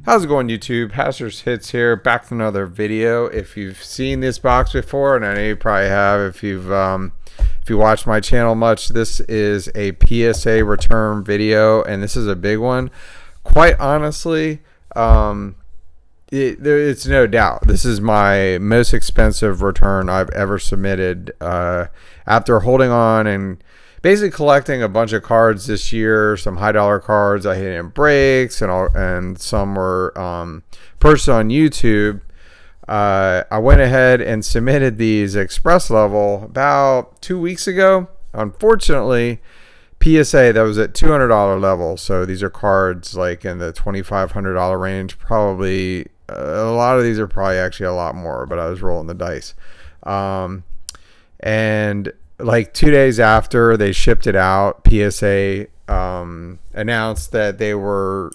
How's it going, YouTube? Pastors Hits here, back with another video. If you've seen this box before, and I know you probably have, if you watched my channel much, this is a PSA return video, and this is a big one. Quite honestly, it's no doubt this is my most expensive return I've ever submitted. After holding on and basically collecting a bunch of cards this year, some high dollar cards I hit in breaks, and some were purchased on YouTube. I went ahead and submitted these express level about 2 weeks ago. Unfortunately, PSA, that was at $200 level, so these are cards like in the $2,500 range. Probably a lot of these are probably actually a lot more, but I was rolling the dice. And like 2 days after they shipped it out, PSA announced that they were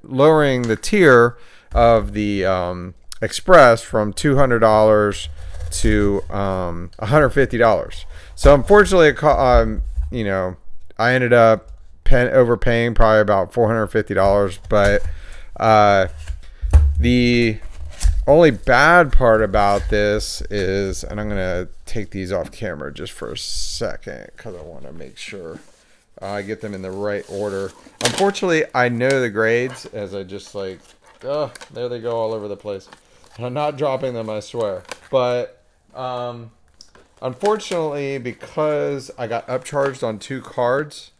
lowering the tier of the Express from $200 to $150. So unfortunately, I ended up overpaying probably about $450. But the only bad part about this is, and I'm going to take these off camera just for a second because I want to make sure I get them in the right order. Unfortunately, I know the grades as I just there they go all over the place. And I'm not dropping them, I swear. But unfortunately, because I got upcharged on 2 cards,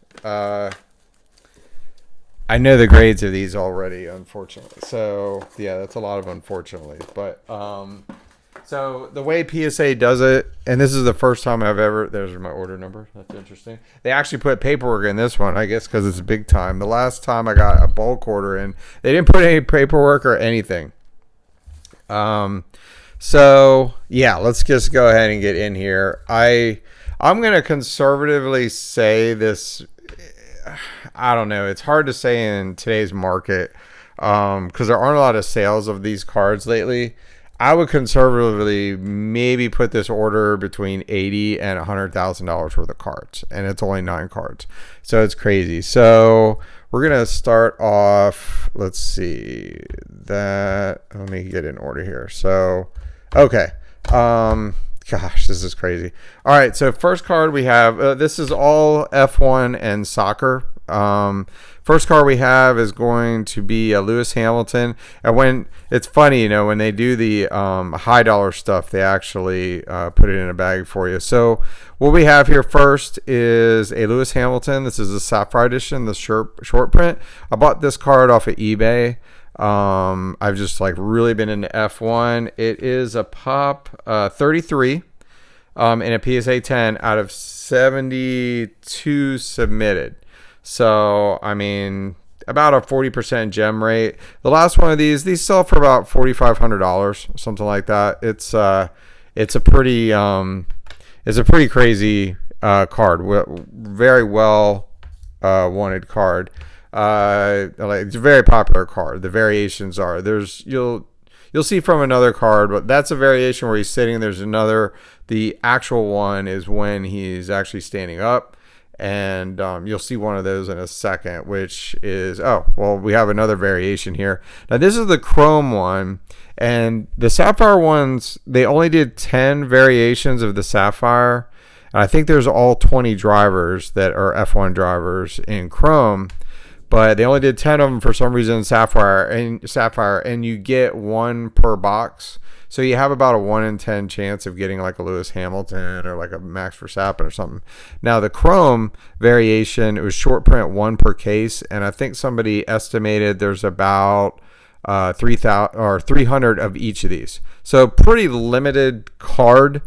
I know the grades of these already, unfortunately. So, yeah, that's a lot of unfortunately. But, so the way PSA does it, and this is the first time I've ever, there's my order number. That's interesting. They actually put paperwork in this one, I guess, because it's big time. The last time I got a bulk order in, they didn't put any paperwork or anything. So, yeah, let's just go ahead and get in here. I'm going to conservatively say this. I don't know. It's hard to say in today's market because there aren't a lot of sales of these cards lately. I would conservatively maybe put this order between $80,000 and $100,000 worth of cards, and it's only 9 cards, so it's crazy. So we're gonna start off. Let's see that. Let me get in order here. So, okay. Gosh, this is crazy. All right, so first card we have, this is all F1 and soccer. First card we have is going to be a Lewis Hamilton. And when it's funny, when they do the high dollar stuff, they actually put it in a bag for you. So what we have here first is a Lewis Hamilton. This is a Sapphire Edition, the short print. I bought this card off of eBay. I've just really been into F1. It is a pop 33 in a PSA 10 out of 72 submitted. So I mean, about a 40% gem rate. The last one of these sell for about $4,500, something like that. It's a pretty crazy card. Very well wanted card. It's a very popular card. The variations are you'll see from another card, but that's a variation where he's sitting. There's another. The actual one is when he's actually standing up, and you'll see one of those in a second, which is we have another variation here. Now this is the chrome one, and the sapphire ones, they only did 10 variations of the sapphire, and I think there's all 20 drivers that are F1 drivers in chrome. But they only did 10 of them for some reason in Sapphire, and you get 1 per box. So you have about a 1 in 10 chance of getting like a Lewis Hamilton or like a Max Verstappen or something. Now the Chrome variation, it was short print 1 per case, and I think somebody estimated there's about 3,000 or 300 of each of these. So pretty limited card.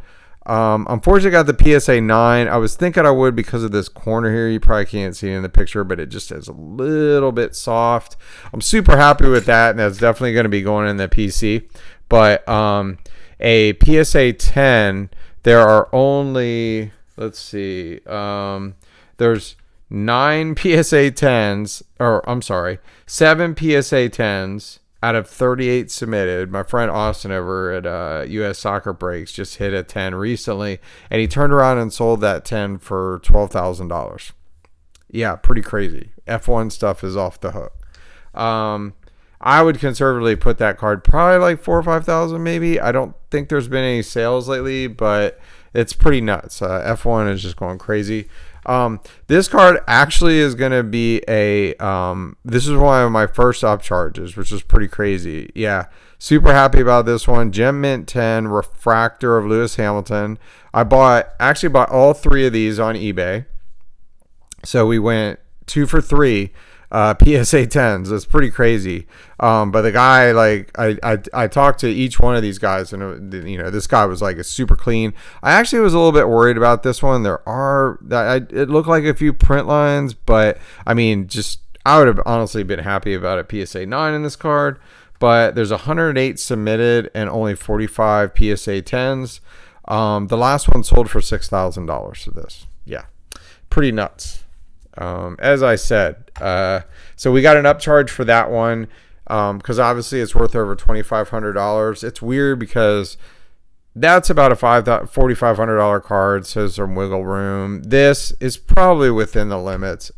Unfortunately, I got the PSA 9. I was thinking I would because of this corner here. You probably can't see it in the picture, but it just is a little bit soft. I'm super happy with that, and that's definitely going to be going in the PC. But a PSA 10, there are only, let's see, there's 9 PSA 10s, or I'm sorry, 7 PSA 10s out of 38 submitted. My friend Austin over at US Soccer Breaks just hit a 10 recently, and he turned around and sold that 10 for $12,000. Yeah, pretty crazy. F1 stuff is off the hook. I would conservatively put that card probably like 4 or 5,000 maybe. I don't think there's been any sales lately, but it's pretty nuts. F1 is just going crazy. This card actually is going to be a, this is one of my first upcharges, which is pretty crazy. Yeah, super happy about this one. Gem Mint 10 Refractor of Lewis Hamilton. I actually bought all 3 of these on eBay. So we went 2 for 3 PSA 10s. It's pretty crazy. But the guy, like, I talked to each one of these guys, and this guy was like, it's super clean. I actually was a little bit worried about this one. It looked like a few print lines, but I mean, I would have honestly been happy about a PSA 9 in this card. But there's 108 submitted and only 45 PSA 10s. The last one sold for $6,000 for this. Yeah, pretty nuts. As I said, so we got an upcharge for that one because obviously it's worth over $2,500. It's weird because that's about a $4,500 card, so there's some wiggle room. This is probably within the limits.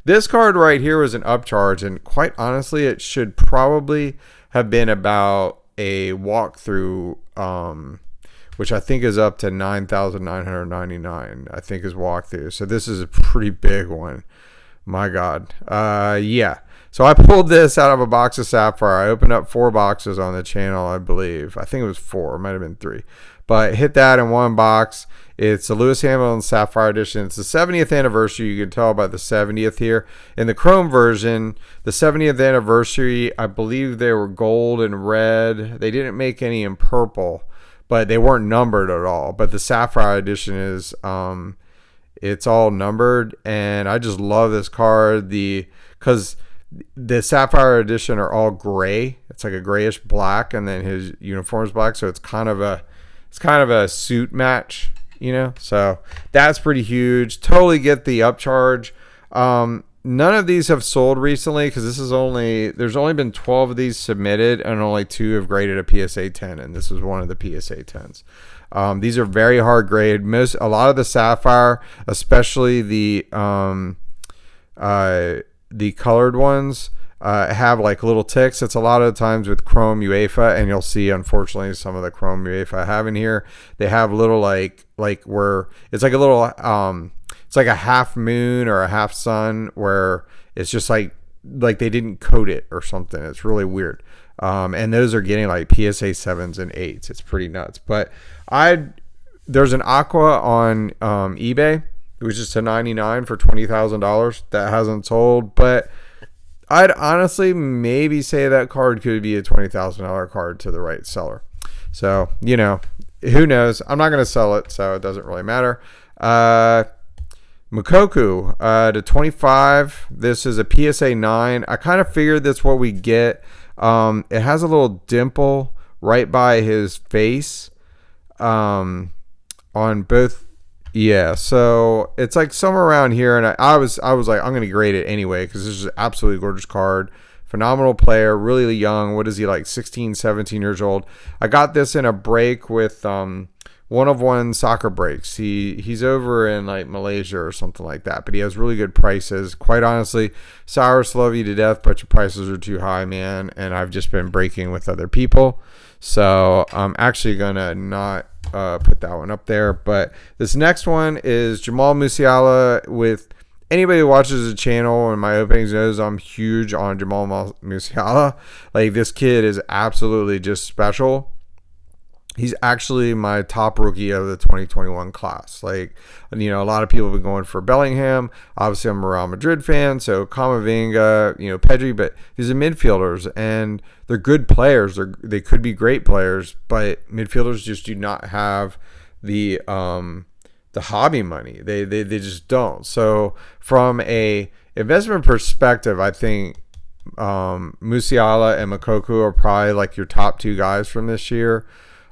This card right here was an upcharge, and quite honestly, it should probably have been about a walkthrough, which I think is up to $9,999. I think is walkthrough. So this is a pretty big one. My God. Yeah. So I pulled this out of a box of Sapphire. I opened up 4 boxes on the channel, I believe. I think it was 4. It might have been 3. But hit that in one box. It's the Lewis Hamilton Sapphire Edition. It's the 70th anniversary. You can tell by the 70th here. In the Chrome version, the 70th anniversary, I believe they were gold and red. They didn't make any in purple, but they weren't numbered at all. But the Sapphire Edition is, it's all numbered, and I just love this card. Because the Sapphire Edition are all gray. It's like a grayish black, and then his uniform is black, so it's kind of a suit match, So that's pretty huge. Totally get the upcharge. None of these have sold recently because there's only been 12 of these submitted, and only 2 have graded a PSA 10, and this is one of the PSA 10s. These are very hard grade. A lot of the Sapphire, especially the colored ones, have like little ticks. It's a lot of the times with Chrome UEFA, and you'll see, unfortunately, some of the Chrome UEFA I have in here. They have little like where it's like a little it's like a half moon or a half sun where it's just like they didn't coat it or something. It's really weird. And those are getting like PSA 7s and 8s. It's pretty nuts. But there's an Aqua on eBay. It was just a 99 for $20,000. That hasn't sold, but I'd honestly maybe say that card could be a $20,000 card to the right seller. So, who knows? I'm not going to sell it, so it doesn't really matter. Mokoku to 25. This is a PSA 9. I kind of figured that's what we get. It has a little dimple right by his face on both. Yeah, so it's like somewhere around here, and I was like, I'm gonna grade it anyway because this is an absolutely gorgeous card. Phenomenal player, really young. What is he, like 16, 17 years old? I got this in a break with one soccer breaks. He's over in like Malaysia or something like that, but he has really good prices. Quite honestly, Cyrus, love you to death, but your prices are too high, man. And I've just been breaking with other people, so I'm actually gonna not put that one up there. But this next one is Jamal Musiala. With anybody who watches the channel and my openings knows I'm huge on Jamal Musiala. Like, this kid is absolutely just special. He's actually my top rookie of the 2021 class. Like, a lot of people have been going for Bellingham. Obviously, I'm a Real Madrid fan, so Camavinga, Pedri, but these are midfielders, and they're good players. They could be great players, but midfielders just do not have the hobby money. They just don't. So from a investment perspective, I think Musiala and Mokoku are probably like your top 2 guys from this year.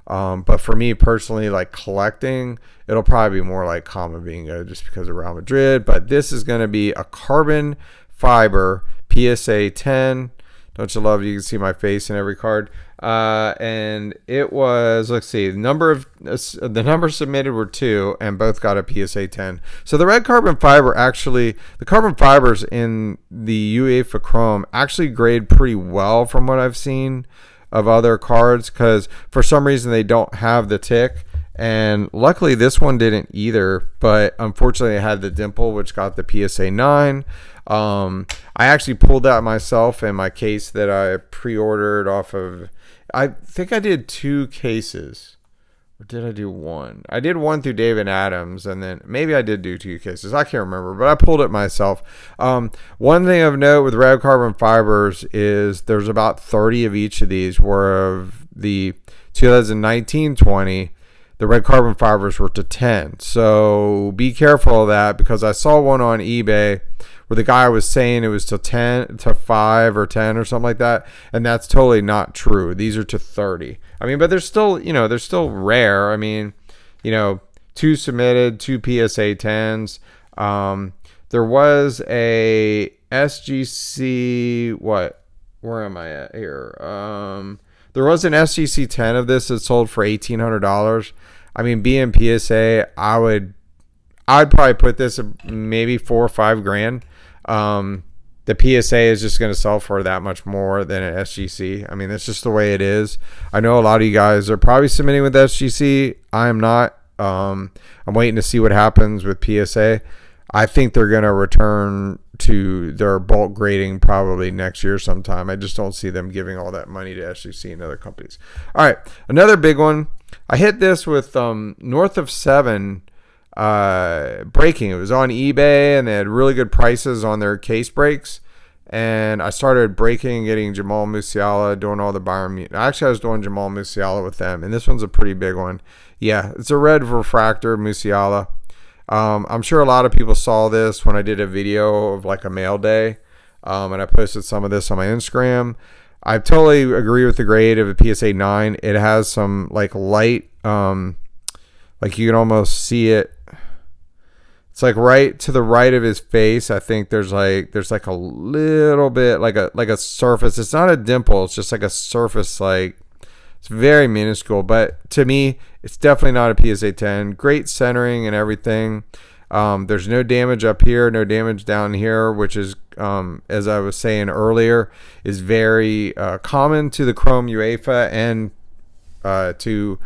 But for me personally, like collecting, it'll probably be more like Camavinga just because of Real Madrid. But this is going to be a carbon fiber PSA 10. Don't you love? You can see my face in every card. And it was, let's see, the numbers submitted were 2, and both got a PSA 10. So the red carbon fiber the carbon fibers in the UEFA Chrome actually grade pretty well from what I've seen of other cards, because for some reason they don't have the tick. And luckily this one didn't either, but unfortunately it had the dimple, which got the PSA 9. I actually pulled that myself in my case that I pre-ordered off of, I think I did 2 cases. Or did I do 1? I did 1 through David Adams, and then maybe I did do 2 cases. I can't remember, but I pulled it myself. One thing of note with red carbon fibers is there's about 30 of each of these, where of the 2019-20, the red carbon fibers were to 10. So be careful of that, because I saw one on eBay where the guy was saying it was to 10 to 5 or 10 or something like that, and that's totally not true. These are to 30. I mean, but they're still, they're still rare. I mean, 2 submitted, 2 PSA 10s. There was a SGC, where am I at here? There was an SGC 10 of this that sold for $1,800. I mean, being PSA, I'd probably put this at maybe $4 or $5 grand. The PSA is just going to sell for that much more than an SGC. I mean, that's just the way it is. I know a lot of you guys are probably submitting with SGC. I am not. I'm waiting to see what happens with PSA. I think they're going to return to their bulk grading probably next year sometime. I just don't see them giving all that money to SGC and other companies. All right, another big one. I hit this with North of 7 breaking. It was on eBay, and they had really good prices on their case breaks. And I started breaking and getting Jamal Musiala, doing all the Bayern. Actually, I was doing Jamal Musiala with them, and this one's a pretty big one. Yeah, it's a red refractor Musiala. I'm sure a lot of people saw this when I did a video of like a mail day, and I posted some of this on my Instagram. I totally agree with the grade of a PSA 9. It has some like light, like you can almost see it. It's like right to the right of his face. I think there's like a little bit like a surface. It's not a dimple. It's just like a surface. Like it's very minuscule, but to me, it's definitely not a PSA 10. Great centering and everything. There's no damage up here, no damage down here, which is, as I was saying earlier, is very common to the Chrome UEFA and to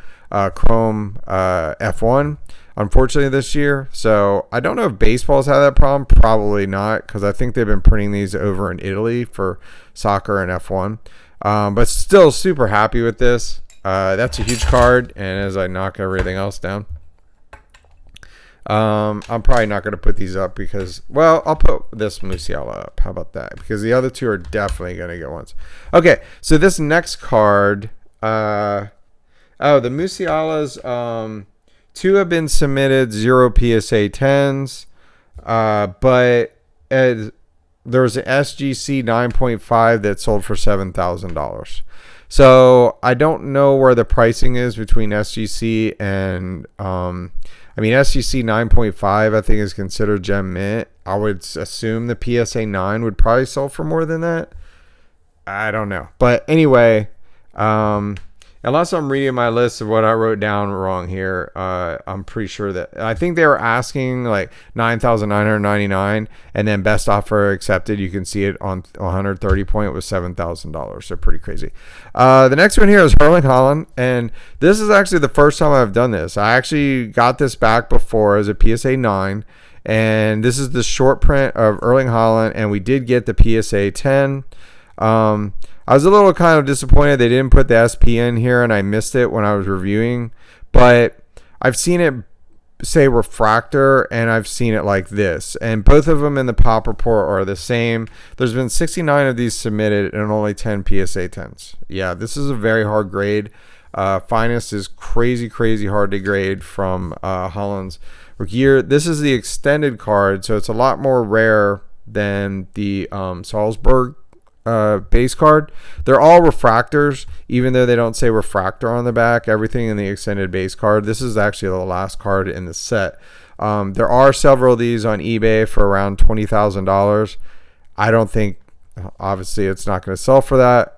Chrome F1, unfortunately, this year. So I don't know if baseball's had that problem. Probably not, because I think they've been printing these over in Italy for soccer and F1. But still super happy with this. That's a huge card, and as I knock everything else down, I'm probably not going to put these up because, well, I'll put this Musiala up. How about that? Because the other 2 are definitely going to get ones. Okay, so this next card, the Musialas, 2 have been submitted, 0 PSA 10s, but there was an SGC 9.5 that sold for $7,000. So I don't know where the pricing is between SGC and SGC 9.5 I think is considered gem mint. I would assume the PSA 9 would probably sell for more than that. I don't know. But anyway, unless I'm reading my list of what I wrote down wrong here, I'm pretty sure that I think they were asking like $9,999, and then best offer accepted. You can see it on 130 point was $7,000. So pretty crazy. The next one here is Erling Haaland, and this is actually the first time I've done this. I actually got this back before as a PSA 9, and this is the short print of Erling Haaland, and we did get the PSA 10. I was a little kind of disappointed they didn't put the SP in here, and I missed it when I was reviewing. But I've seen it say refractor, and I've seen it like this. And both of them in the pop report are the same. There's been 69 of these submitted and only 10 PSA 10s. Yeah, this is a very hard grade. Finest is crazy hard to grade from Haaland's rookie year. This is the extended card, so it's a lot more rare than the Salzburg base card. They're all refractors, even though they don't say refractor on the back. Everything in the extended base card. This is actually the last card in the set. There are several of these on eBay for around $20,000. I don't think Obviously, it's not going to sell for that.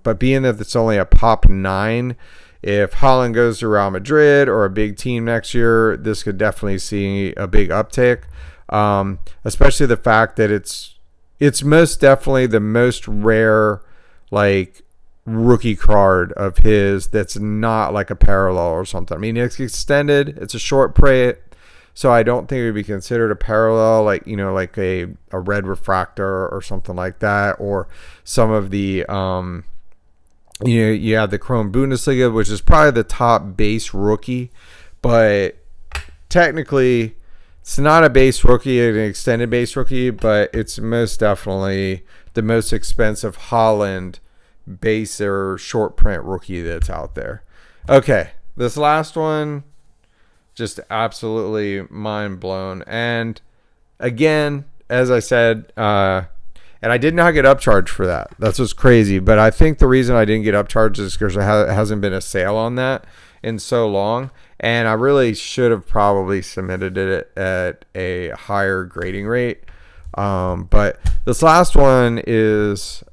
But being that it's only a pop 9, if Haaland goes to Real Madrid or a big team next year, this could definitely see a big uptick. Especially the fact that it's most definitely the most rare like rookie card of his that's not like a parallel or something. I mean, it's extended, it's a short print, so I don't think it would be considered a parallel, like, you know, like a red refractor or something like that, or some of the you have the Chrome Bundesliga, which is probably the top base rookie, but technically it's not a base rookie, an extended base rookie, but it's most definitely the most expensive Haaland base or short print rookie that's out there. Okay, this last one, just absolutely mind blown. And again, as I said, and I did not get upcharged for that. That's what's crazy. But I think the reason I didn't get upcharged is because it hasn't been a sale on that in so long. And I really should have probably submitted it at a higher grading rate. But this last one is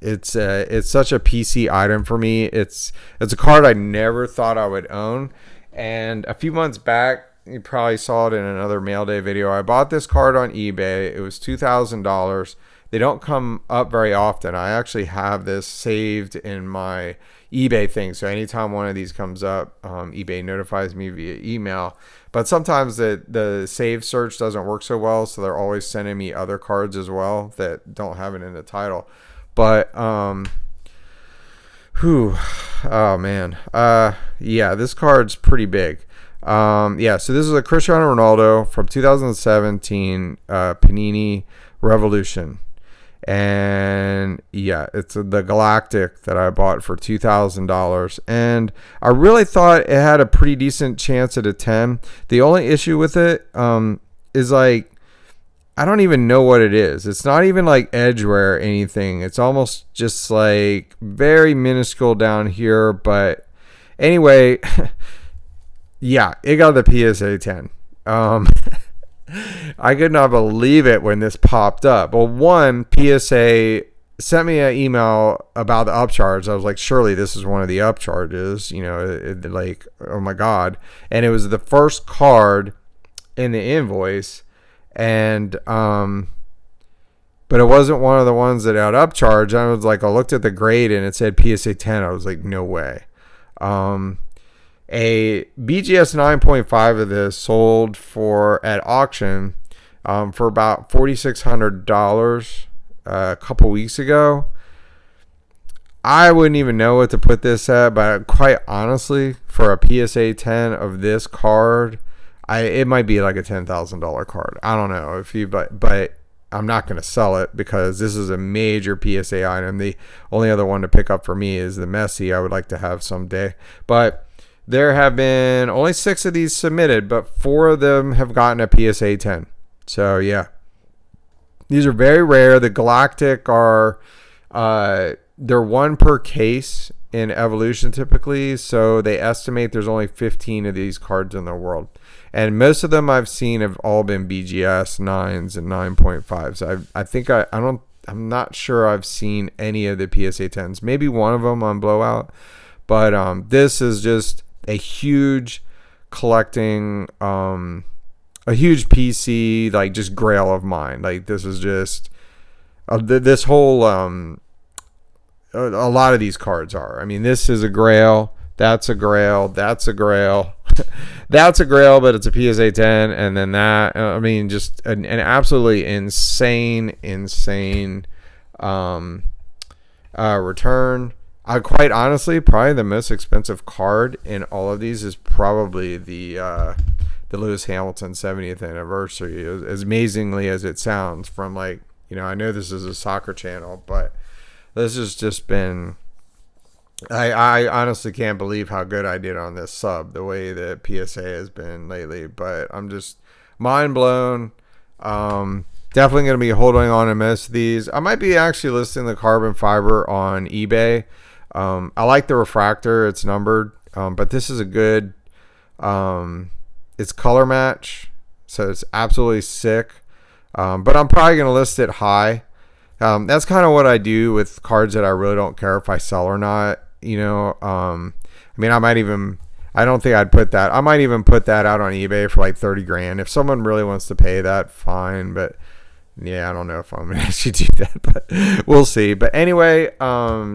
it's such a PC item for me. It's a card I never thought I would own. And a few months back, you probably saw it in another mail day video, I bought this card on eBay. It was $2,000. They don't come up very often. I actually have this saved in my eBay thing, so anytime one of these comes up, eBay notifies me via email. But sometimes the save search doesn't work so well, so they're always sending me other cards as well that don't have it in the title. But oh man, yeah, this card's pretty big. Yeah, so this is a Cristiano Ronaldo from 2017 Panini Revolution. And yeah, it's the Galactic that I bought for $2,000. And I really thought it had a pretty decent chance at a 10. The only issue with it is like, I don't even know what it is. It's not even like edge wear or anything. It's almost just like very minuscule down here. But anyway, yeah, it got the PSA 10. I could not believe it when this popped up. Well, one, PSA sent me an email about the upcharge. I was like, surely this is one of the upcharges. You know, like, oh my God. And it was the first card in the invoice. And, but it wasn't one of the ones that had upcharge. I was like, I looked at the grade and it said PSA 10. I was like, no way. A BGS 9.5 of this sold for at auction for about $4,600 a couple weeks ago. I wouldn't even know what to put this at, but quite honestly, for a PSA 10 of this card, it might be like a $10,000 card. I don't know if you, but I'm not going to sell it because this is a major PSA item. The only other one to pick up for me is the Messi I would like to have someday, but there have been only 6 of these submitted, but 4 of them have gotten a PSA 10. So, yeah. These are very rare. The Galactic are, they're 1 per case in Evolution typically. So, they estimate there's only 15 of these cards in the world. And most of them I've seen have all been BGS 9s and 9.5s. I think I'm not sure I've seen any of the PSA 10s. Maybe one of them on Blowout. But this is just a huge collecting, a huge PC, like just grail of mine. Like this is just this whole, a lot of these cards are. I mean, this is a grail. That's a grail. That's a grail. That's a grail, but it's a PSA 10. And then that, I mean, just an absolutely insane return. Quite honestly, probably the most expensive card in all of these is probably the Lewis Hamilton 70th anniversary. As amazingly as it sounds, from like, you know, I know this is a soccer channel, but this has just been. I honestly can't believe how good I did on this sub, the way that PSA has been lately. But I'm just mind blown. Definitely going to be holding on to most of these. I might be actually listing the carbon fiber on eBay. I like the refractor. It's numbered. But this is a good, it's color match. So it's absolutely sick. But I'm probably going to list it high. That's kind of what I do with cards that I really don't care if I sell or not. I mean, I don't think I'd put that. I might even put that out on eBay for like 30 grand. If someone really wants to pay that, fine. But yeah, I don't know if I'm going to actually do that, but we'll see. But anyway,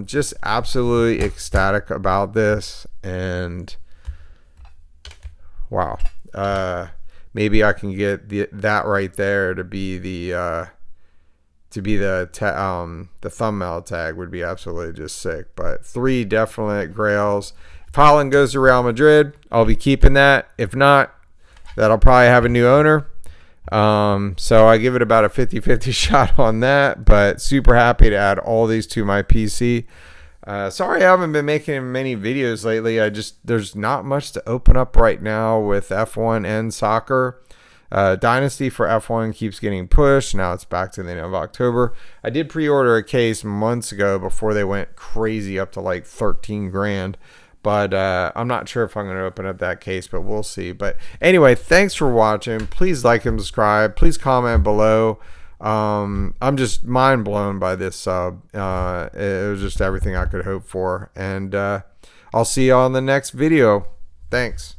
just absolutely ecstatic about this. And wow. Maybe I can get that right there to be the thumbnail tag would be absolutely just sick. But 3 definite grails. If Haaland goes to Real Madrid, I'll be keeping that. If not, that'll probably have a new owner. So I give it about a 50-50 shot on that. But super happy to add all these to my PC. Sorry I haven't been making many videos lately. There's not much to open up right now with F1 and soccer. Dynasty for F1 keeps getting pushed. Now it's back to the end of October. I did pre-order a case months ago before they went crazy up to like 13 grand. But I'm not sure if I'm going to open up that case, but we'll see. But anyway, thanks for watching. Please like and subscribe. Please comment below. I'm just mind blown by this sub. It was just everything I could hope for. And I'll see you on the next video. Thanks.